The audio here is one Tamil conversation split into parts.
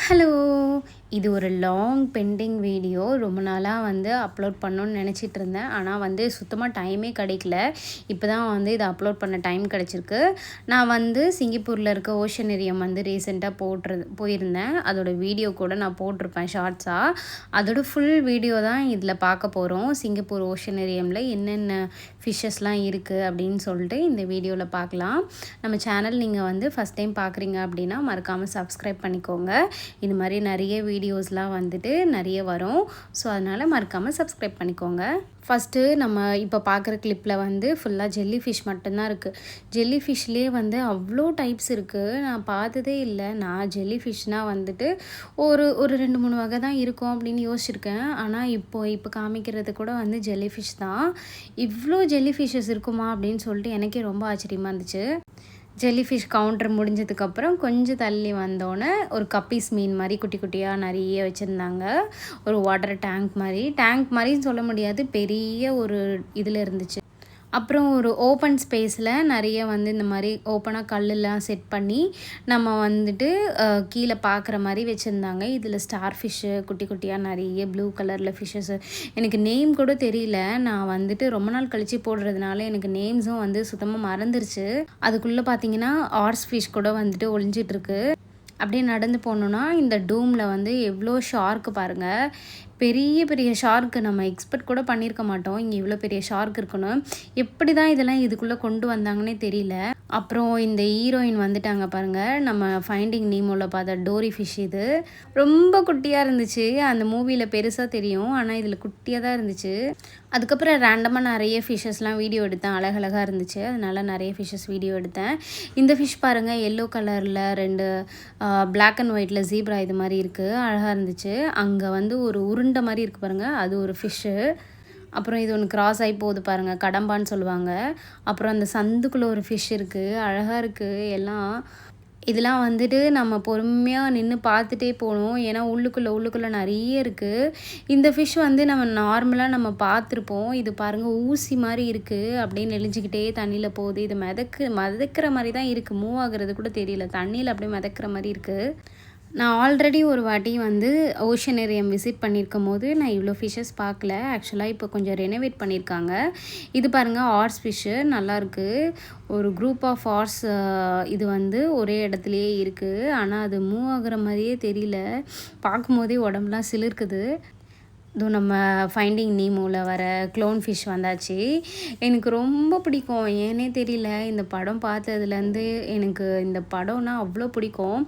ஹலோ! இது ஒரு லாங் பெண்டிங் வீடியோ. ரொம்ப நாளாக அப்லோட் பண்ணணும்னு நினச்சிட்டு இருந்தேன். ஆனால் சுத்தமாக டைமே கிடைக்கல. இப்போ தான் இதை அப்லோட் பண்ண டைம் கிடச்சிருக்கு. நான் சிங்கப்பூரில் இருக்க ஓஷனரியம் ரீசெண்டாக போயிருந்தேன். அதோட வீடியோ கூட நான் போட்டிருப்பேன் ஷார்ட்ஸாக. அதோட ஃபுல் வீடியோ தான் இதில் பார்க்க போகிறோம். சிங்கப்பூர் ஓஷனரியமில் என்னென்ன ஃபிஷ்ஷஸ்லாம் இருக்குது அப்படின்னு சொல்லிட்டு இந்த வீடியோவில் பார்க்கலாம். நம்ம சேனல் நீங்கள் ஃபஸ்ட் டைம் பார்க்குறீங்க அப்படின்னா மறக்காமல் சப்ஸ்கிரைப் பண்ணிக்கோங்க. இது மாதிரி நிறைய வீடியோஸ்லாம் நிறைய வரும். ஸோ அதனால் மறக்காமல் சப்ஸ்கிரைப் பண்ணிக்கோங்க. ஃபஸ்ட்டு நம்ம இப்போ பார்க்குற கிளிப்பில் ஃபுல்லாக ஜெல்லி ஃபிஷ் மட்டும்தான் இருக்குது. ஜெல்லி ஃபிஷ்லேயே அவ்வளோ டைப்ஸ் இருக்குது. நான் பார்த்ததே இல்லை. நான் ஜெல்லி ஃபிஷ்னால் ஒரு 2-3 வகை தான் இருக்கும் அப்படின்னு யோசிச்சிருக்கேன். ஆனால் இப்போ காமிக்கிறது கூட ஜெல்லி ஃபிஷ் தான். இவ்வளோ ஜெல்லி ஃபிஷ்ஷஸ் இருக்குமா அப்படின்னு சொல்லிட்டு எனக்கே ரொம்ப ஆச்சரியமாக இருந்துச்சு. ஜெல்லி ஃபிஷ் கவுண்டர் முடிஞ்சதுக்கப்புறம் கொஞ்சம் தள்ளி வந்தோடனே ஒரு கப்பீஸ் மீன் மாதிரி குட்டி குட்டியாக நிறைய வச்சுருந்தாங்க. ஒரு வாட்டர் டேங்க் மாதிரின்னு சொல்ல முடியாது, பெரிய ஒரு இதில் இருந்துச்சு. அப்புறம் ஒரு ஓப்பன் ஸ்பேஸில் நிறைய இந்த மாதிரி ஓப்பனாக கல்லெலாம் செட் பண்ணி நம்ம கீழே பார்க்குற மாதிரி வச்சுருந்தாங்க. இதில் ஸ்டார் ஃபிஷ்ஷு குட்டி குட்டியாக நிறைய ப்ளூ கலரில் ஃபிஷ்ஷஸ்ஸு. எனக்கு நேம் கூட தெரியல. நான் ரொம்ப நாள் கழித்து போடுறதுனால எனக்கு நேம்ஸும் சுத்தமாக மறந்துருச்சு. அதுக்குள்ளே பார்த்தீங்கன்னா ஆர்ஸ் ஃபிஷ் கூட ஒளிஞ்சிட்ருக்கு. அப்படியே நடந்து போனோன்னா இந்த டூமில் எவ்வளோ ஷார்க்கு பாருங்கள். பெரிய பெரிய ஷார்க்கு நம்ம எக்ஸ்பெக்ட் கூட பண்ணியிருக்க மாட்டோம் இங்கே இவ்வளோ பெரிய ஷார்க் இருக்கணும். எப்படி தான் இதெல்லாம் இதுக்குள்ளே கொண்டு வந்தாங்கன்னே தெரியல. அப்புறம் இந்த ஹீரோயின் வந்துட்டாங்க பாருங்கள். நம்ம ஃபைண்டிங் நீமோவில் பார்த்த டோரி ஃபிஷ். இது ரொம்ப குட்டியாக இருந்துச்சு. அந்த மூவியில் பெருசாக தெரியும், ஆனால் இதில் குட்டியாக தான் இருந்துச்சு. அதுக்கப்புறம் ரேண்டமாக நிறைய ஃபிஷ்ஷஸ்லாம் வீடியோ எடுத்தேன். அழகழகாக இருந்துச்சு, அதனால் நிறைய ஃபிஷ்ஷஸ் வீடியோ எடுத்தேன். இந்த ஃபிஷ் பாருங்கள், எல்லோ கலரில் 2 பிளாக் அண்ட் ஒயிட்டில் ஜீப்ரா இது மாதிரி இருக்குது. அழகாக இருந்துச்சு. அங்கே ஒரு உருண்டை மாதிரி இருக்குது பாருங்கள், அது ஒரு ஃபிஷ்ஷு. அப்புறம் இது ஒன்று கிராஸ் ஆகி போகுது பாருங்கள், கடம்பான்னு சொல்லுவாங்க. அப்புறம் அந்த சந்துக்குள்ளே ஒரு ஃபிஷ் இருக்குது, அழகாக இருக்குது எல்லாம். இதெல்லாம் நம்ம பொறுமையாக நின்று பார்த்துட்டே போகணும். ஏன்னா உள்ளுக்குள்ளே நிறைய இருக்குது. இந்த ஃபிஷ் நம்ம நார்மலாக நம்ம பார்த்துருப்போம். இது பாருங்கள், ஊசி மாதிரி இருக்குது, அப்படியே நெளிஞ்சிக்கிட்டே தண்ணியில் போகுது. இது மிதக்கிற மாதிரி தான் இருக்குது, மூவ் ஆகுறது கூட தெரியல. தண்ணியில் அப்படியே மிதக்கிற மாதிரி இருக்குது. நான் ஆல்ரெடி ஒரு வாட்டி ஓஷனரியம் விசிட் பண்ணியிருக்கும் போது நான் இவ்வளோ ஃபிஷ்ஷஸ் பார்க்கல. ஆக்சுவலாக இப்போ கொஞ்சம் ரெனோவேட் பண்ணியிருக்காங்க. இது பாருங்கள், ஆர்ஸ் ஃபிஷ்ஷு நல்லாயிருக்கு. ஒரு குரூப் ஆஃப் ஆர்ஸ் இது ஒரே இடத்துலையே இருக்குது. ஆனால் அது மூவ் ஆகுற மாதிரியே தெரியல. பார்க்கும்போதே உடம்புலாம் சிலிர்க்குது. இதுவும் நம்ம ஃபைண்டிங் நீமோவில் வர க்ளோன் ஃபிஷ் வந்தாச்சு. எனக்கு ரொம்ப பிடிக்கும், ஏன்னே தெரியல. இந்த படம் பார்த்ததுலேருந்து எனக்கு இந்த படம்னா அவ்வளோ பிடிக்கும்.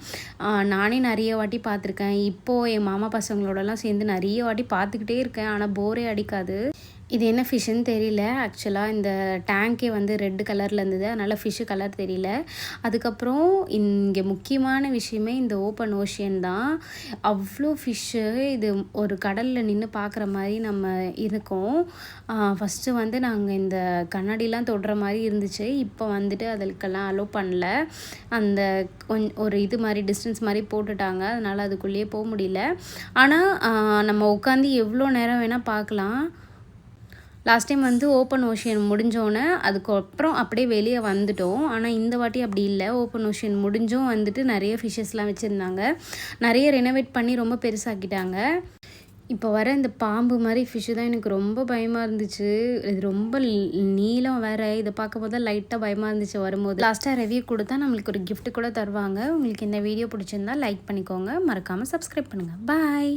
நானே நிறைய வாட்டி பார்த்துருக்கேன். இப்போது என் மாமா பசங்களோடலாம் சேர்ந்து நிறைய வாட்டி பார்த்துக்கிட்டே இருக்கேன். ஆனால் போரே அடிக்காது. இது என்ன ஃபிஷ்ஷுன்னு தெரியல. ஆக்சுவலாக இந்த டேங்கே ரெட் கலரில் இருந்தது, அதனால் ஃபிஷ்ஷு கலர் தெரியல. அதுக்கப்புறம் இங்கே முக்கியமான விஷயமே இந்த ஓப்பன் ஓஷியன் தான். அவ்வளோ ஃபிஷ்ஷு. இது ஒரு கடலில் நின்று பார்க்குற மாதிரி நம்ம இருக்கோம். ஃபஸ்ட்டு நாங்கள் இந்த கண்ணாடிலாம் தொடுற மாதிரி இருந்துச்சு. இப்போ அதுக்கெல்லாம் அலோவ் பண்ணல. அந்த ஒரு இது மாதிரி டிஸ்டன்ஸ் மாதிரி போட்டுட்டாங்க, அதனால் அதுக்குள்ளேயே போக முடியல. ஆனால் நம்ம உட்காந்து எவ்வளோ நேரம் வேணால் பார்க்கலாம். லாஸ்ட் டைம் ஓப்பன் ஓஷியன் முடிஞ்சோன்னே அதுக்கப்புறம் அப்படியே வெளியே வந்துட்டோம். ஆனால் இந்த வாட்டி அப்படி இல்லை. ஓப்பன் ஓஷியன் முடிஞ்சும் நிறைய ஃபிஷ்ஷஸ்லாம் வச்சுருந்தாங்க. நிறைய ரெனோவேட் பண்ணி ரொம்ப பெருசாக்கிட்டாங்க. இப்போ வர இந்த பாம்பு மாதிரி ஃபிஷ்ஷு தான் எனக்கு ரொம்ப பயமாக இருந்துச்சு. இது ரொம்ப நீளம் வேறு. இதை பார்க்கும் போது லைட்டாக பயமாக இருந்துச்சு வரும்போது. லாஸ்ட்டாக ரிவ்யூ கொடுத்தா நம்மளுக்கு ஒரு கிஃப்ட் கூட தருவாங்க. உங்களுக்கு இந்த வீடியோ பிடிச்சிருந்தா லைக் பண்ணிக்கோங்க, மறக்காமல் சப்ஸ்கிரைப் பண்ணுங்கள். பாய்.